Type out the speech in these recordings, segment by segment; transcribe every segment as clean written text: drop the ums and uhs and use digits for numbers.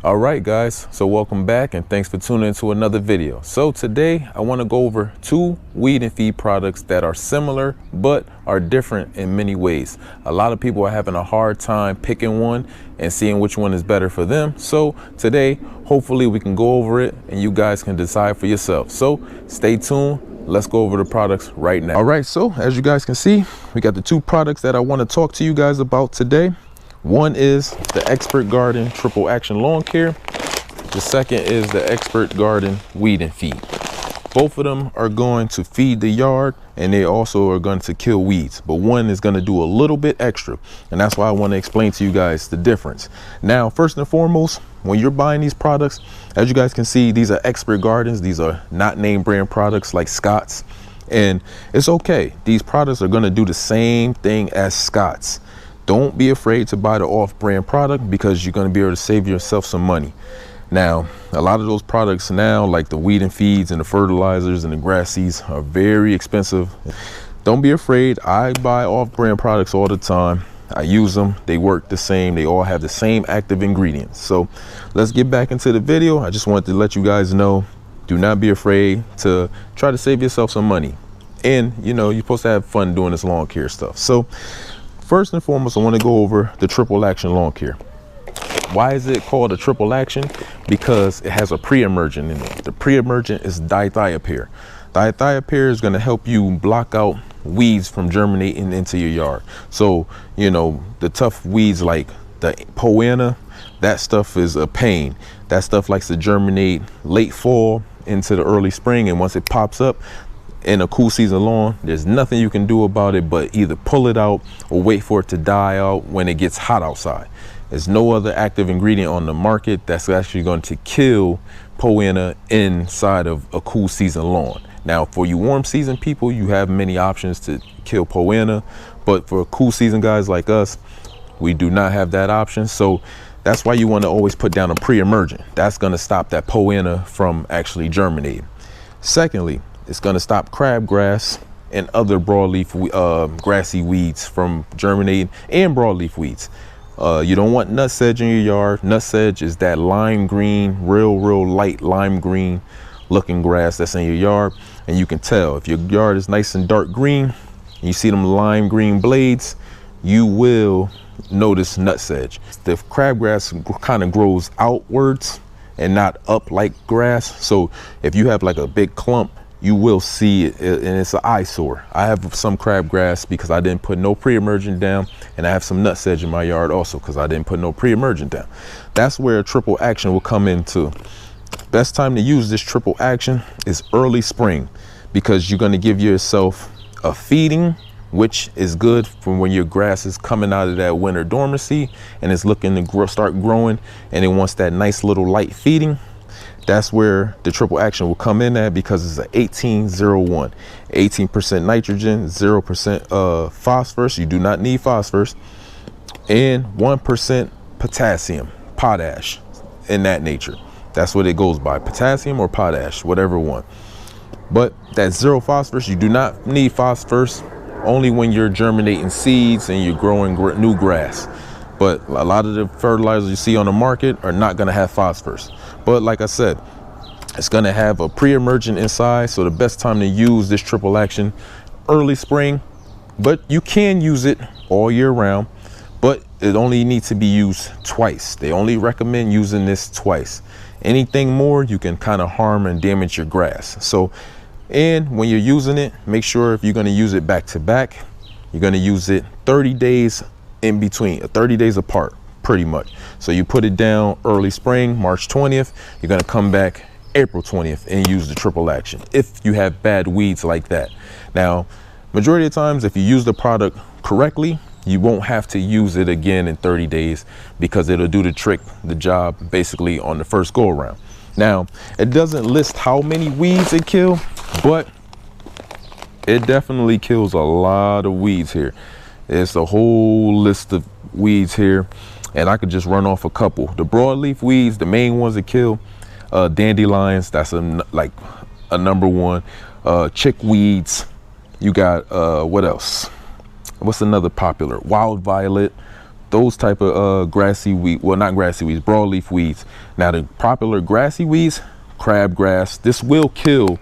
All right, guys, so welcome back and thanks for tuning into another video. So today I want to go over two weed and feed products that are similar but are different in many ways. A lot of people are having a hard time picking one and seeing which one is better for them. So today, hopefully we can go over it and you guys can decide for yourself. So stay tuned. Let's go over the products right now. All right, so as you guys can see, we got the two products that I want to talk to you guys about today. One is the Expert Garden Triple Action Lawn Care. The second is the Expert Garden Weed and Feed. Both of them are going to feed the yard and they also are going to kill weeds, but one is going to do a little bit extra. And that's why I want to explain to you guys the difference. Now, first and foremost, when you're buying these products, as you guys can see, these are Expert Gardens. These are not name brand products like Scott's. And it's okay. These products are going to do the same thing as Scott's. Don't be afraid to buy the off-brand product because you're going to be able to save yourself some money. Now, a lot of those products now, like the weed and feeds and the fertilizers and the grass seeds, are very expensive. Don't be afraid. I buy off-brand products all the time. I use them. They work the same. They all have the same active ingredients. So let's get back into the video. I just wanted to let you guys know, do not be afraid to try to save yourself some money. And, you know, you're supposed to have fun doing this lawn care stuff. So first and foremost, I want to go over the Triple Action Lawn Care. Why is it called a triple action? Because it has a pre-emergent in it. The pre-emergent is dithiopyr. Dithiopyr is going to help you block out weeds from germinating into your yard. So, you know, the tough weeds like the poena, that stuff is a pain. That stuff likes to germinate late fall into the early spring, and once it pops up in a cool season lawn, there's nothing you can do about it but either pull it out or wait for it to die out when it gets hot outside. There's no other active ingredient on the market that's actually going to kill poena inside of a cool season lawn. Now, for you warm season people, you have many options to kill poena, but for cool season guys like us, we do not have that option. So that's why you want to always put down a pre-emergent. That's going to stop that poena from actually germinating. Secondly, it's going to stop crabgrass and other broadleaf grassy weeds from germinating, and broadleaf weeds. You don't want nutsedge in your yard. Nutsedge is that lime green, real light lime green looking grass that's in your yard. And you can tell if your yard is nice and dark green, and you see them lime green blades, you will notice nutsedge. The crabgrass kind of grows outwards and not up like grass. So if you have like a big clump, you will see it, and it's an eyesore. I have some crabgrass because I didn't put no pre-emergent down, and I have some nutsedge in my yard also because I didn't put no pre-emergent down. That's where triple action will come into. Best time to use this triple action is early spring, because you're going to give yourself a feeding, which is good for when your grass is coming out of that winter dormancy and it's looking to start growing, and it wants that nice little light feeding. That's where the triple action will come in at, because it's an 18-01, 18% nitrogen, 0% phosphorus. You do not need phosphorus, and 1% potassium, potash, in that nature. That's what it goes by, potassium or potash, whatever one. But that zero phosphorus, you do not need phosphorus only when you're germinating seeds and you're growing new grass. But a lot of the fertilizers you see on the market are not going to have phosphorus. But like I said, it's going to have a pre-emergent inside. So the best time to use this triple action, early spring, but you can use it all year round, but it only needs to be used twice. They only recommend using this twice. Anything more, you can kind of harm and damage your grass. So, and when you're using it, make sure if you're going to use it back to back, you're going to use it 30 days in between, 30 days apart, pretty much. So you put it down early spring, March 20th, you're going to come back April 20th and use the triple action if you have bad weeds like that. Now, majority of times, if you use the product correctly, you won't have to use it again in 30 days because it'll do the job basically on the first go around. Now, it doesn't list how many weeds it kills, but it definitely kills a lot of weeds here. It's a whole list of weeds here, and I could just run off a couple. The broadleaf weeds, the main ones that kill, dandelions, that's like a number one. Chickweeds, you got what else? What's another popular? Wild violet, those type of grassy weed, well, not grassy weeds, broadleaf weeds. Now the popular grassy weeds, crabgrass, this will kill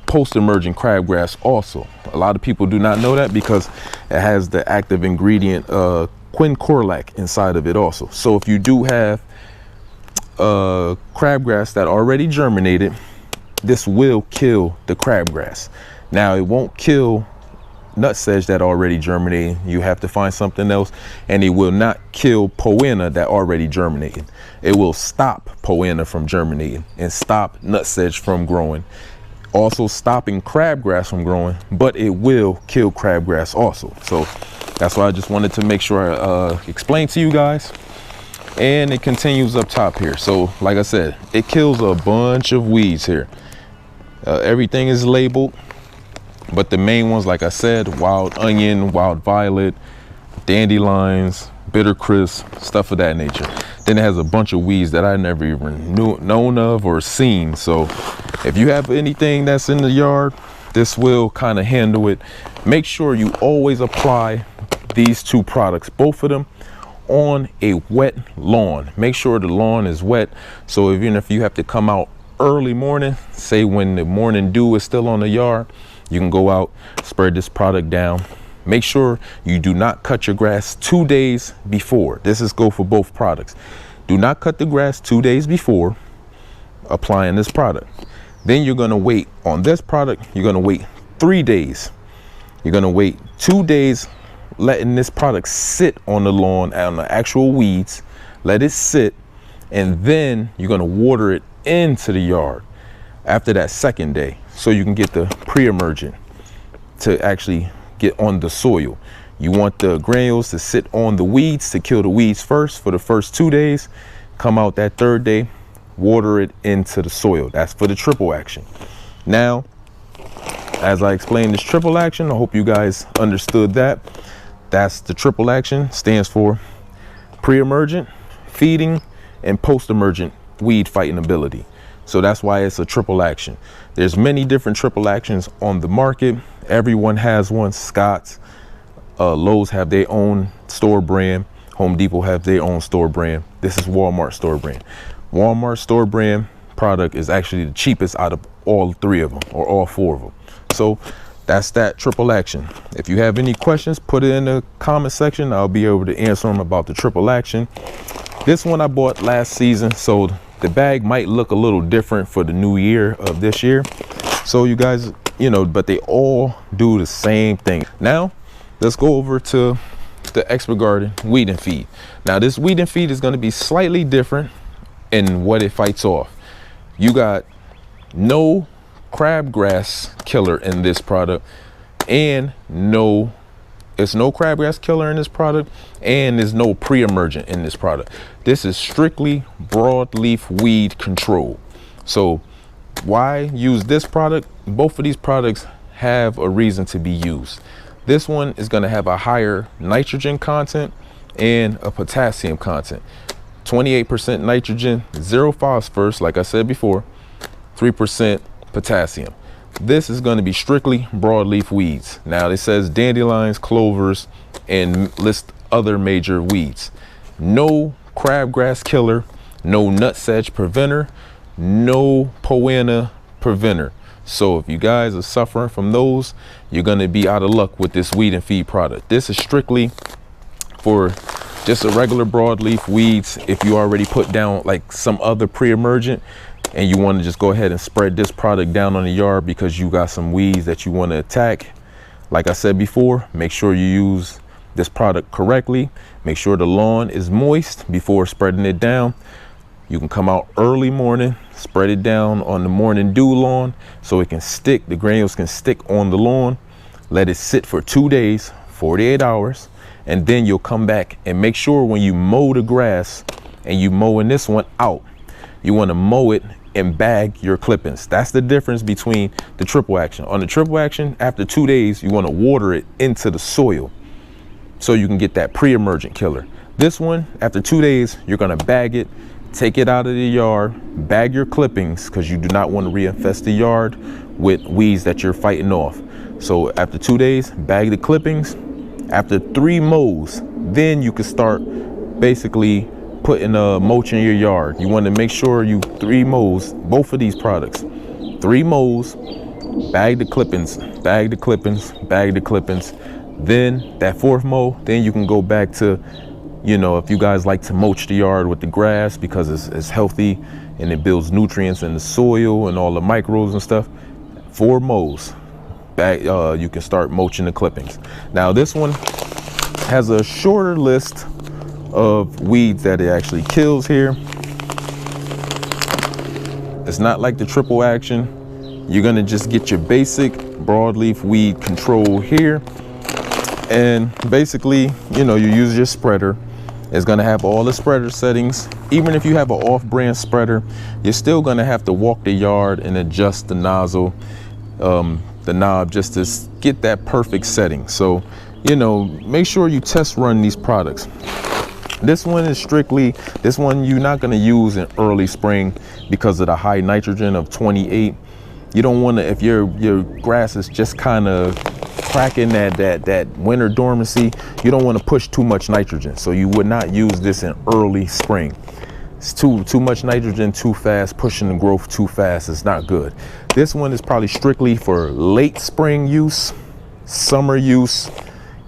post-emergent crabgrass also. A lot of people do not know that because it has the active ingredient quincorlac inside of it also. So if you do have crabgrass that already germinated, this will kill the crabgrass. Now it won't kill nutsedge that already germinated. You have to find something else, and it will not kill poena that already germinated. It will stop poena from germinating and stop nutsedge from growing, also stopping crabgrass from growing, but it will kill crabgrass also. So that's why I just wanted to make sure I explain to you guys. And it continues up top here. So like I said, it kills a bunch of weeds here. Everything is labeled, but the main ones, like I said, wild onion, wild violet, dandelions, bitter crisp, stuff of that nature. Then it has a bunch of weeds that I never even known of or seen. So if you have anything that's in the yard, this will kind of handle it. Make sure you always apply these two products, both of them, on a wet lawn. Make sure the lawn is wet. So even if you have to come out early morning, say when the morning dew is still on the yard, you can go out, spread this product down. Make sure you do not cut your grass 2 days before. This is go for both products. Do not cut the grass 2 days before applying this product. Then you're going to wait on this product. You're going to wait 3 days. You're going to wait 2 days, letting this product sit on the lawn, on the actual weeds. Let it sit, and then you're going to water it into the yard after that second day, so you can get the pre-emergent to actually get on the soil. You want the granules to sit on the weeds to kill the weeds first for the first 2 days. Come out that third day, water it into the soil. That's for the triple action. Now, as I explained this triple action, I hope you guys understood that. That's the triple action, stands for pre-emergent, feeding, and post-emergent weed fighting ability. So that's why it's a triple action. There's many different triple actions on the market. Everyone has one. Scott's, Lowe's have their own store brand. Home Depot have their own store brand. This is Walmart store brand. Walmart store brand product is actually the cheapest out of all three of them, or all four of them. So that's that triple action. If you have any questions, put it in the comment section. I'll be able to answer them about the triple action. This one I bought last season, so the bag might look a little different for the new year of this year. So you guys, you know, but they all do the same thing. Now let's go over to the Expert Garden Weed and Feed. Now this Weed and Feed is going to be slightly different in what it fights off. You got no crabgrass killer in this product, and it's no crabgrass killer in this product, and there's no pre-emergent in this product. This is strictly broadleaf weed control. So why use this product? Both of these products have a reason to be used. This one is going to have a higher nitrogen content and a potassium content. 28% nitrogen, 0 phosphorus, like I said before, 3% potassium. This is going to be strictly broadleaf weeds. Now it says dandelions, clovers, and list other major weeds. No crabgrass killer, no nutsedge preventer, no poena preventer. So if you guys are suffering from those, you're going to be out of luck with this Weed and Feed product. This is strictly for just a regular broadleaf weeds. If you already put down like some other pre-emergent and you want to just go ahead and spread this product down on the yard because you got some weeds that you want to attack, like I said before, make sure you use this product correctly. Make sure the lawn is moist before spreading it down. You can come out early morning, spread it down on the morning dew lawn so it can stick, the granules can stick on the lawn. Let it sit for 2 days, 48 hours, and then you'll come back and make sure when you mow the grass and you mowing this one out, you want to mow it and bag your clippings. That's the difference between the triple action. On the triple action, after 2 days, you want to water it into the soil so you can get that pre-emergent killer. This one, after 2 days, you're going to bag it, take it out of the yard, bag your clippings because you do not want to reinfest the yard with weeds that you're fighting off. So after 2 days, bag the clippings. After 3 mows, then you can start basically putting a mulch in your yard. You want to make sure you 3 mows, both of these products, 3 mows, bag the clippings, bag the clippings, bag the clippings. Then that 4th mow, then you can go back to, you know, if you guys like to mulch the yard with the grass because it's healthy and it builds nutrients in the soil and all the microbes and stuff. 4 mows, back, you can start mulching the clippings. Now this one has a shorter list of weeds that it actually kills here. It's not like the triple action. You're gonna just get your basic broadleaf weed control here. And basically, you know, you use your spreader. It's gonna have all the spreader settings. Even if you have an off-brand spreader, you're still gonna have to walk the yard and adjust the nozzle, the knob, just to get that perfect setting. So, you know, make sure you test run these products. This one is strictly, this one you're not gonna use in early spring because of the high nitrogen of 28. You don't wanna, if your grass is just kind of cracking that winter dormancy, you don't want to push too much nitrogen. So you would not use this in early spring. It's too much nitrogen too fast, pushing the growth too fast. It's not good. This one is probably strictly for late spring use, summer use,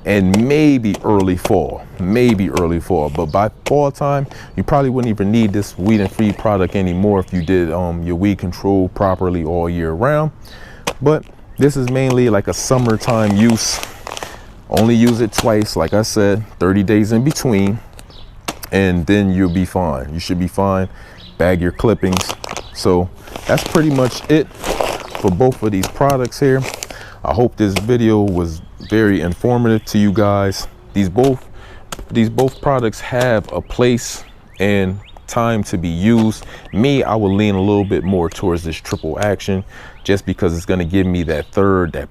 and maybe early fall, but by fall time you probably wouldn't even need this weed and feed product anymore if you did your weed control properly all year round. But this is mainly like a summertime use. Only use it twice, like I said, 30 days in between, and then you'll be fine. You should be fine. Bag your clippings. So that's pretty much it for both of these products here. I hope this video was very informative to you guys. These both products have a place and time to be used. Me, I will lean a little bit more towards this triple action just because it's going to give me that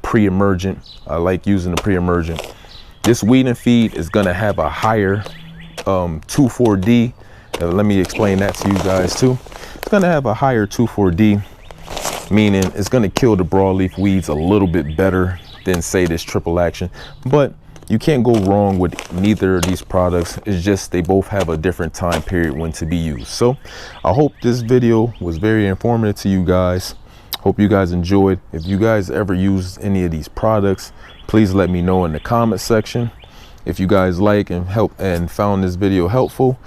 pre-emergent. I like using the pre-emergent. This weed and feed is going to have a higher 2,4-D. Let me explain that to you guys too. It's going to have a higher 2,4-D, meaning it's going to kill the broadleaf weeds a little bit better than say this triple action. But you can't go wrong with neither of these products. It's just they both have a different time period when to be used. So I hope this video was very informative to you guys. Hope you guys enjoyed. If you guys ever use any of these products, please let me know in the comment section. If you guys like and found this video helpful,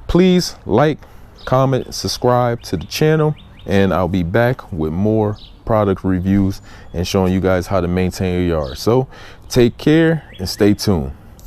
please like, comment, subscribe to the channel, and I'll be back with more product reviews and showing you guys how to maintain your yard. So take care and stay tuned.